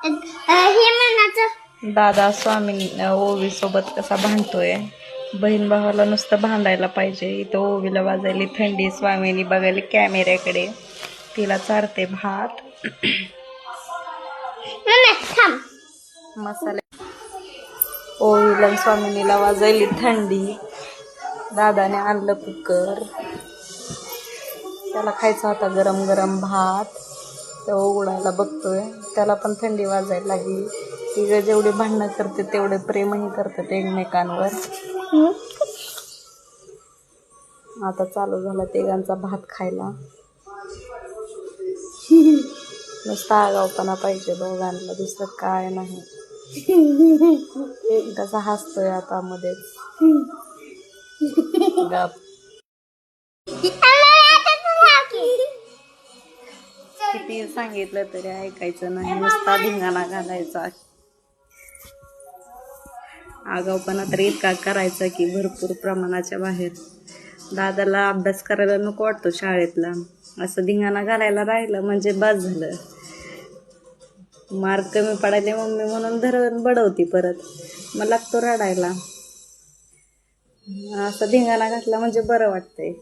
हे म्हणायचं दादा स्वामी ओवी सोबत कसा भांडतोय. बहीण भावाला नुसतं भांडायला पाहिजे. इथं ओवीला वाजायली थंडी, स्वामीनी बघायला कॅमेऱ्याकडे, तिला चारते भात. मसाले ओवीला आणि स्वामिनीला वाजायली थंडी. दादाने आणलं कुकर, त्याला खायचा होता गरम गरम भात, तो उघडायला बघतोय. त्याला पण थंडी वाजायला लागली. तिघं जेवढी भांडणं करते तेवढे प्रेमही करतात एकमेकांवर. आता चालू झाला तिघांचा भात खायला. नुसता आगाऊपणा पाहिजे दोघांना, दुसरं काय नाही. कसा हसतोय आता मध्येच. गप. किती सांगितलं तरी ऐकायचं नाही, नुसता धिंगाणा घालायचा. आगाऊपणा तर इतका करायचा की भरपूर प्रमाणाच्या बाहेर. दादाला अभ्यास करायला नको वाटतो शाळेतला, असं धिंगाणा घालायला राहिलं म्हणजे बस झालं. मार्क कमी पडायले मम्मी म्हणून धरून बडवती, परत मग लागतो रडायला. असं धिंगाणा घातला म्हणजे बरं वाटतंय.